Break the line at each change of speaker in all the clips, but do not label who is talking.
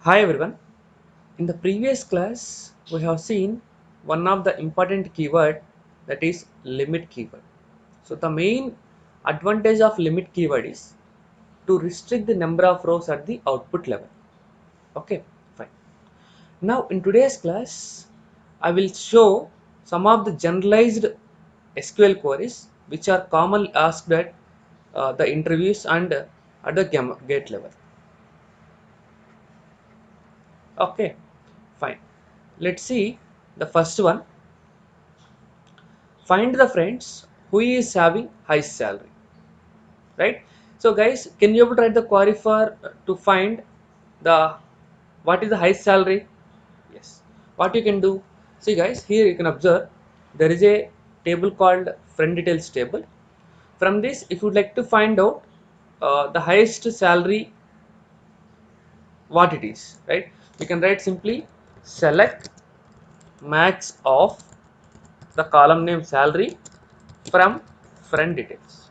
Hi everyone. In the previous class, we have seen one of the important keyword, that is limit keyword. So the main advantage of limit keyword is to restrict the number of rows at the output level. Okay, fine. Now in today's class, I will show some of the generalized SQL queries which are commonly asked at the interviews and at the gate level. Okay, fine. Let's see the first one. Find the friends who is having high salary, right? So guys, can you able to write the query for to find the what is the high salary? Yes. What you can do, see guys, here you can observe there is a table called friend details table. From this, if you would like to find out the highest salary, what it is, right? You can write simply select max of the column name salary from friend details.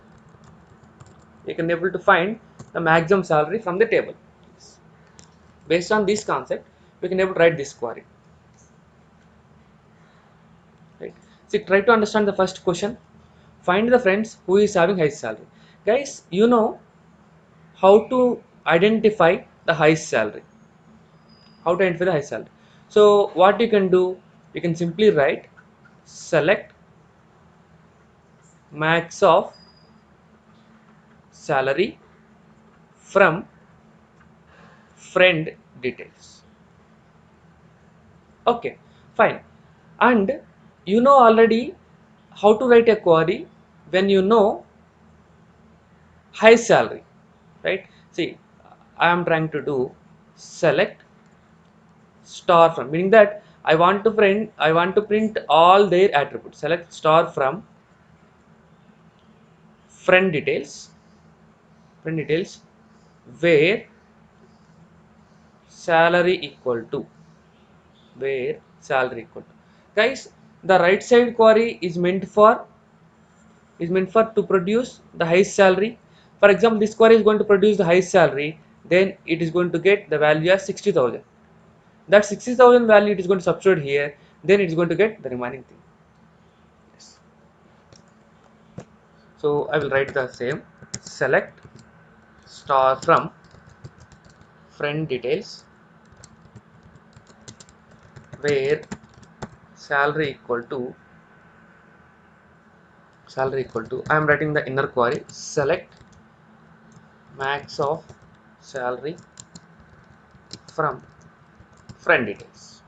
You can able to find the maximum salary from the table. Based on this concept, we can able to write this query. Right? See, try to understand the first question. Find the friends who is having high salary. Guys, you know how to identify the high salary. How to identify the high salary. So what you can do, you can simply write select max of salary from friend details. Okay, fine. And you know already how to write a query when you know high salary, right? See, I am trying to do select star from, meaning that I want to print all their attributes. Select star from friend details, friend details where salary equal to, where salary equal to. Guys, the right side query is meant for to produce the highest salary. For example, this query is going to produce the highest salary, then it is going to get the value as 60,000. That 60,000 value it is going to substitute here, then it is going to get the remaining thing. Yes. So I will write the same select star from friend details where salary equal to I am writing the inner query select max of salary from friend details.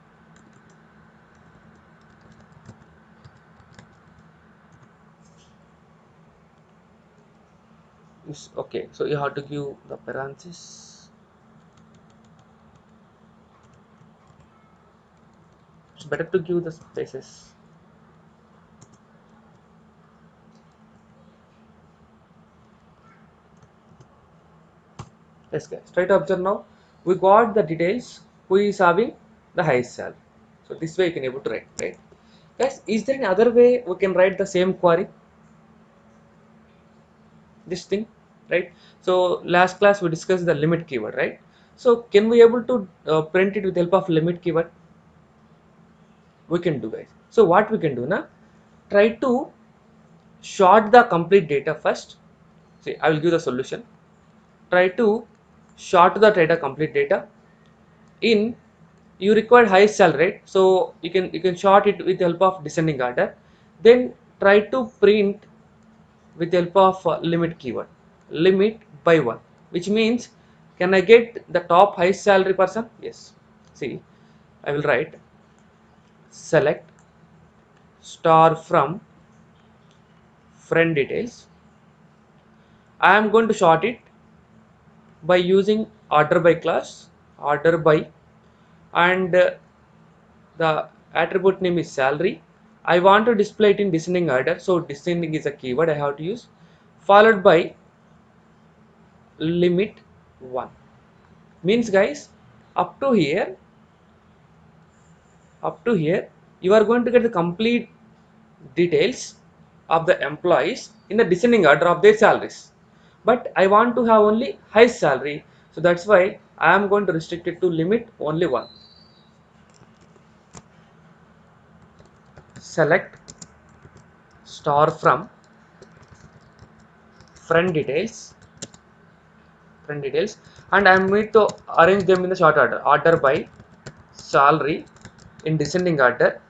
Okay, so you have to give the parenthesis. It's better to give the spaces. Yes guys, try to observe now. We got the details who is having the highest salary. So this way you can able to write, right? Guys, is there any other way we can write the same query? This thing, right? So last class we discussed the limit keyword, right? So can we able to print it with help of limit keyword? We can do, guys. So what we can do now? Try to short the complete data first. See, I will give the solution. Try to short the data complete data in you require high salary, right? So you can short it with the help of descending order. Then try to print with the help of limit keyword, limit by one, which means can I get the top high salary person? Yes. See, I will write select star from friend details. I am going to short it by using order by class, order by, and the attribute name is salary. I want to display it in descending order, so descending is a keyword I have to use, followed by limit 1. Means guys, up to here, you are going to get the complete details of the employees in the descending order of their salaries. But I want to have only high salary, so that's why I am going to restrict it to limit only one. Select star from friend details, and I am going to arrange them in the short order. Order by salary in descending order.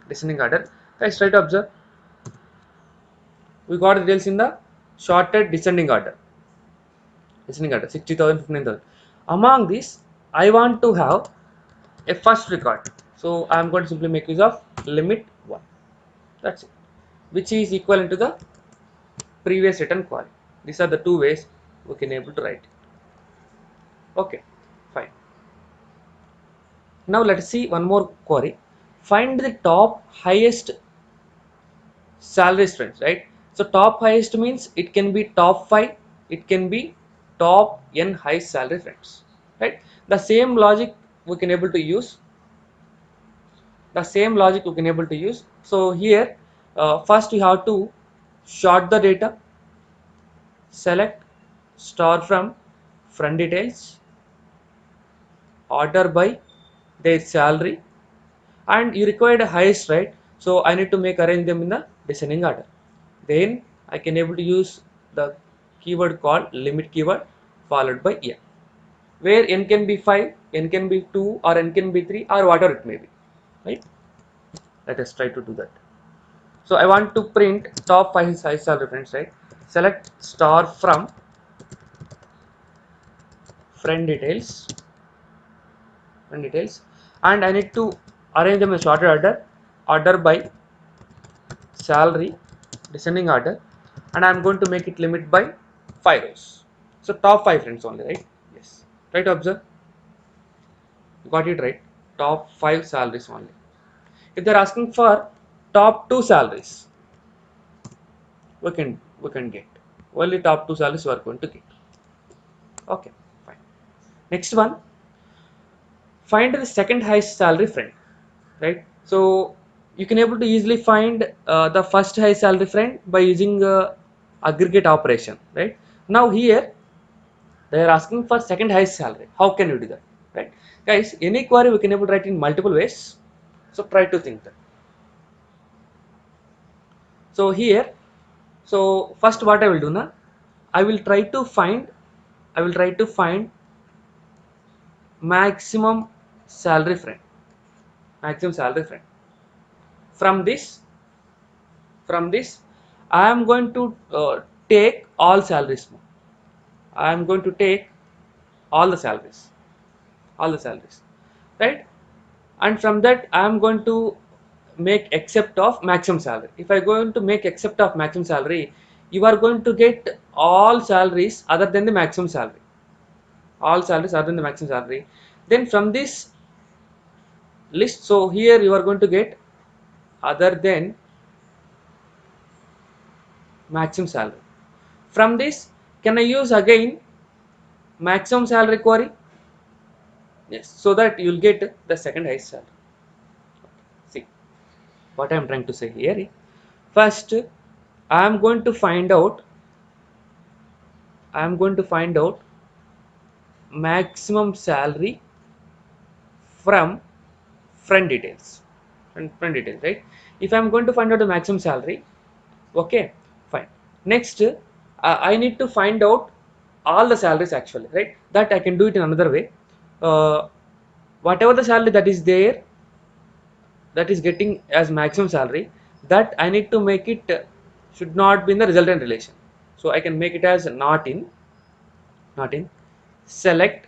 Guys, try to observe. We got the details in the shorted descending order. 60,000, 15,000. Among these, I want to have a first record. So I am going to simply make use of limit 1. That's it. Which is equivalent to the previous written query. These are the two ways we can able to write. Okay, fine. Now let's see one more query. Find the top highest salary strengths, right? So top highest means it can be top 5, it can be top n high salary strengths, right? The same logic we can able to use. So here, first you have to sort the data, select star from friend details, order by their salary, and you require a highest, right? So I need to make arrange them in the descending order. Then I can able to use the keyword called limit keyword followed by n, where n can be 5, n can be 2, or n can be 3, or whatever it may be, right? Let us try to do that. So I want to print top 5 size cell reference, right? Select star from friend details, and I need to arrange them in shorter order, order by salary, descending order, and I'm going to make it limit by 5 rows. So top 5 friends only, right? Yes. Try to observe. Got it right. Top 5 salaries only. If they're asking for top 2 salaries, we can get only top 2 salaries we are going to get. Okay, fine. Next one, find the second highest salary friend, right? So you can able to easily find the first highest salary friend by using aggregate operation, right? Now here they are asking for second highest salary. How can you do that, right? Guys, any query we can able to write in multiple ways. So try to think that. So here, so first what I will do now, I will try to find maximum salary friend, maximum salary friend. From this I am going to take all salaries. I am going to take all the salaries, right? And from that I am going to make except of maximum salary. If I going to make except of maximum salary, you are going to get all salaries other than the maximum salary, then from this list, so here you are going to get other than maximum salary. From this, can I use again maximum salary query? Yes, so that you will get the second highest salary. See what I am trying to say here. First, I am going to find out maximum salary from friend details. Friend details, right? If I am going to find out the maximum salary, okay, fine. Next, I need to find out all the salaries actually, right? That I can do it in another way. Uh, Whatever the salary that is there, that is getting as maximum salary, that I need to make it should not be in the resultant relation. So I can make it as not in. Select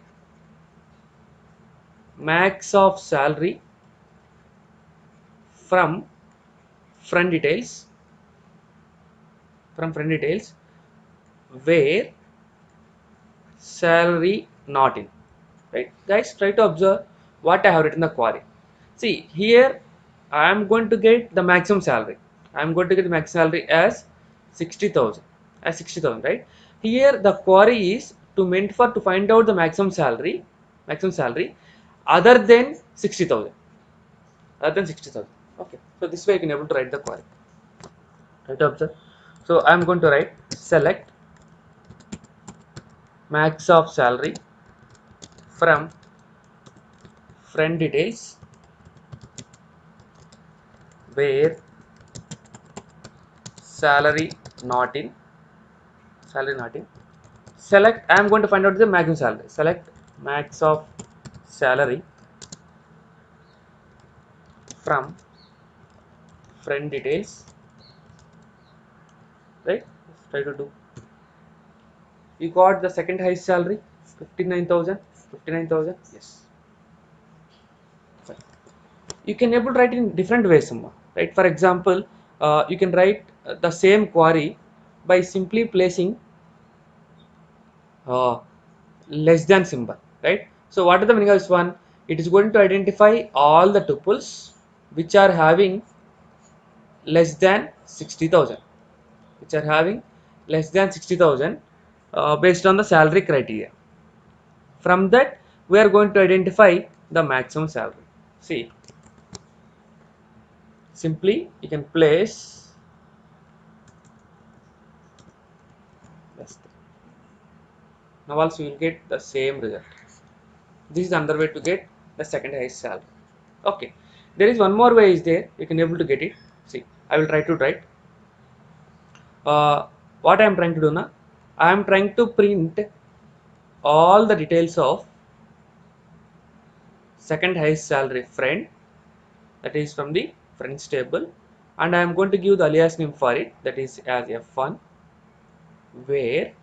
max of salary from friend details, where salary not in, right? Guys, try to observe what I have written the query. See here, I am going to get the maximum salary. I am going to get the maximum salary as 60,000, right? Here the query is to meant for to find out the maximum salary other than 60,000, okay. So this way you can able to write the query. Try to observe. So I am going to write select max of salary from friend details where salary not in salary not in select. I am going to find out the maximum salary. Select max of salary from friend details, right? Let's try to do. You got the second highest salary 59,000. 59,000, yes. Fine. You can able to write in different ways, right? For example, you can write the same query by simply placing uh, less than symbol, right? So what is the meaning of this one? It is going to identify all the tuples which are having less than 60,000, which are having less than 60,000 based on the salary criteria. From that, we are going to identify the maximum salary. See, simply you can place this. Now also you will get the same result. This is another way to get the second highest salary. Okay, there is one more way is there. You can able to get it. See, I will try to write. What I am trying to do now? I am trying to print all the details of second highest salary friend, that is from the friends table, and I am going to give the alias name for it, that is as F1, where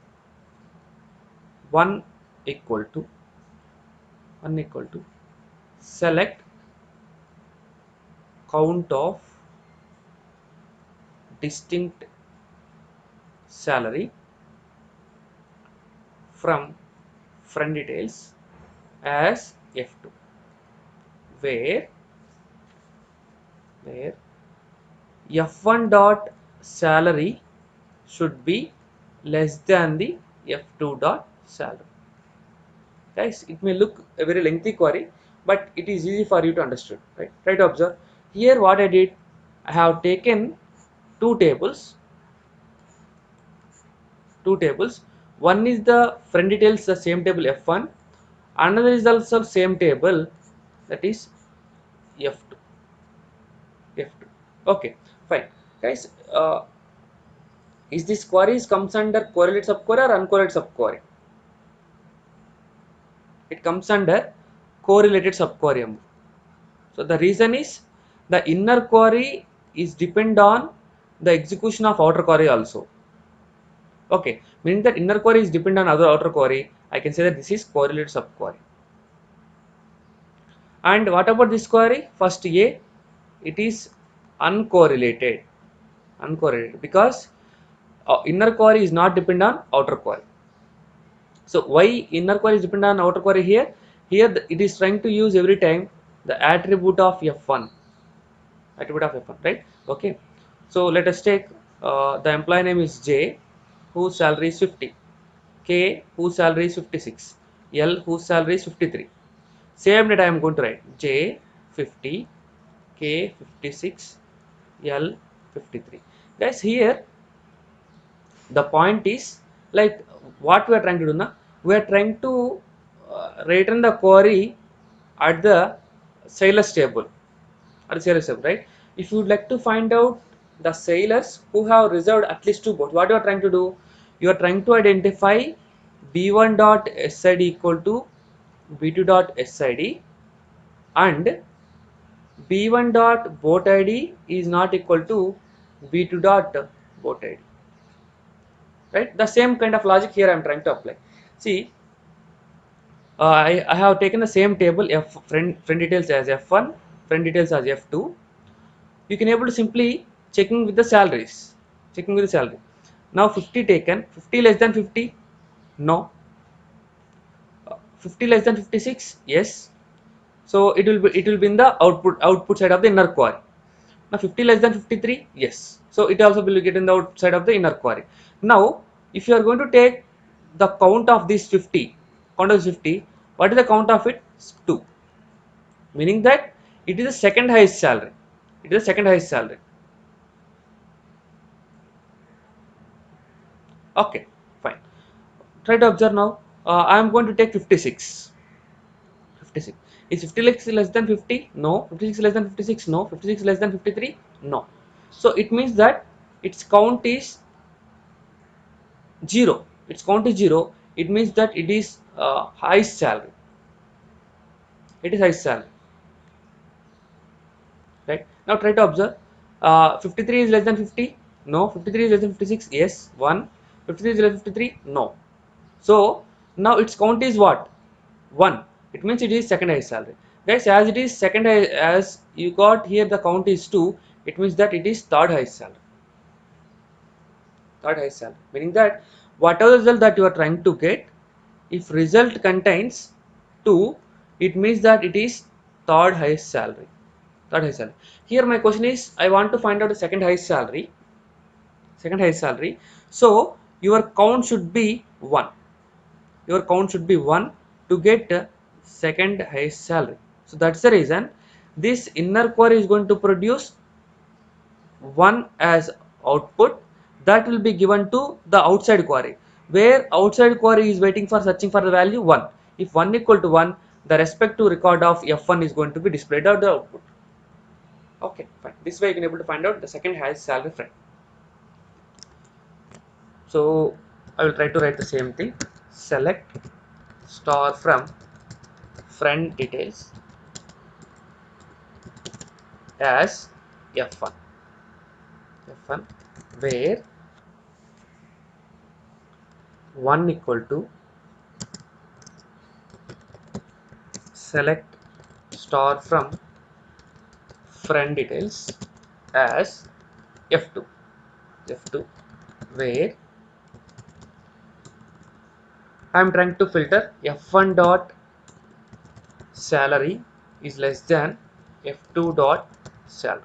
1 equal to 1 equal to select count of distinct salary from friend details as F2, where F1 dot salary should be less than the F2 dot salary. Guys, it may look a very lengthy query, but it is easy for you to understand, right? Try to observe. Here what I did, I have taken two tables, one is the friend details, the same table F1, another is also same table, that is F2. F2. Okay, fine. Guys, is this queries comes under correlate subquery or uncorrelated subquery? It comes under correlated subquery. So the reason is the inner query is depend on the execution of outer query also. Okay, meaning that inner query is depend on other outer query. I can say that this is correlated subquery. And what about this query? First A, it is uncorrelated. Uncorrelated because inner query is not depend on outer query. So why inner query is depend on outer query here? Here it is trying to use every time the attribute of F1, right? Okay, so let us take the employee name is J, whose salary is 50, K, whose salary is 56, L, whose salary is 53. Same data I am going to write J 50, K 56, L 53. Guys, here the point is like what we are trying to do now. We are trying to return the query at the sailors table, right? If you would like to find out the sailors who have reserved at least two boats, what you are trying to do? You are trying to identify b1 dot sid equal to b2 dot sid and b1 dot boat id is not equal to b2 dot boat id, right? The same kind of logic here I am trying to apply. See, I have taken the same table f friend details as f1, friend details as f2. You can able to simply checking with the salaries, checking with the salary. Now 50 taken, 50 less than 50, no. 50 less than 56, yes. So it will be in the output side of the inner query. Now 50 less than 53, yes. So it also will get in the outside of the inner query. Now if you are going to take the count of this 50, count of 50, what is the count of it? 2. Meaning that it is the second highest salary. It is the second highest salary. Okay, fine. Try to observe now. I am going to take 56. 56. Is 56 less than 50? No. 56 less than 56? No. 56 less than 53? No. So it means that its count is 0. Its count is 0. It means that it is highest salary. It is highest salary. Right. Now try to observe. 53 is less than 50? No. 53 is less than 56? Yes. 1. 53 is less than 53? No. So now its count is what? 1. It means it is second highest salary. Guys, as it is second high, as you got here the count is 2, it means that it is third highest salary. Third highest salary. Meaning that whatever result that you are trying to get, if result contains 2, it means that it is third highest salary. Third highest salary. Here my question is, I want to find out the second highest salary. Second highest salary. So your count should be 1. Your count should be 1 to get second highest salary. So that's the reason this inner query is going to produce 1 as output that will be given to the outside query, where outside query is waiting for searching for the value 1. If 1 equal to 1, the respective record of F1 is going to be displayed at the output. Okay, fine. This way you can able to find out the second highest salary friend. So I will try to write the same thing. Select star from friend details as F1, F1 where 1 equal to select star from friend details as F2, F2 where I am trying to filter F1 dot salary is less than F2 dot salary.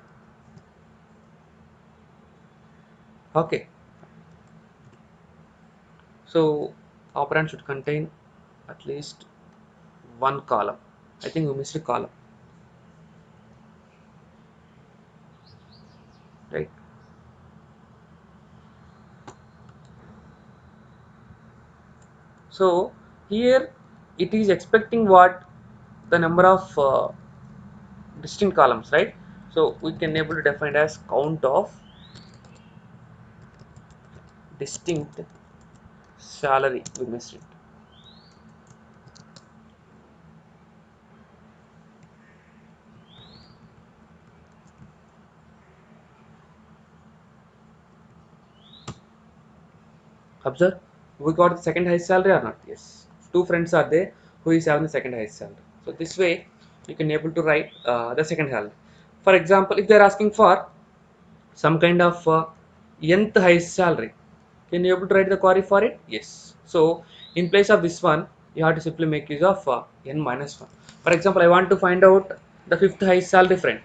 Okay, so operand should contain at least one column. I think we missed a column, right? So here it is expecting what, the number of distinct columns, right? So we can able to define as count of distinct salary. We missed it. Observe, we got the second highest salary or not? Yes. Two friends are there who is having the second highest salary. So this way you can able to write the second salary. For example, if they are asking for some kind of nth highest salary, can you able to write the query for it? Yes. So in place of this one, you have to simply make use of n minus 1. For example, I want to find out the fifth highest salary friend.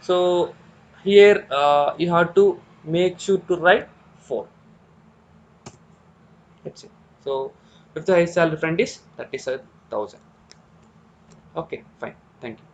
So here you have to make sure to write 4. That's it. So fifth highest salary friend is 37,000. Okay, fine. Thank you.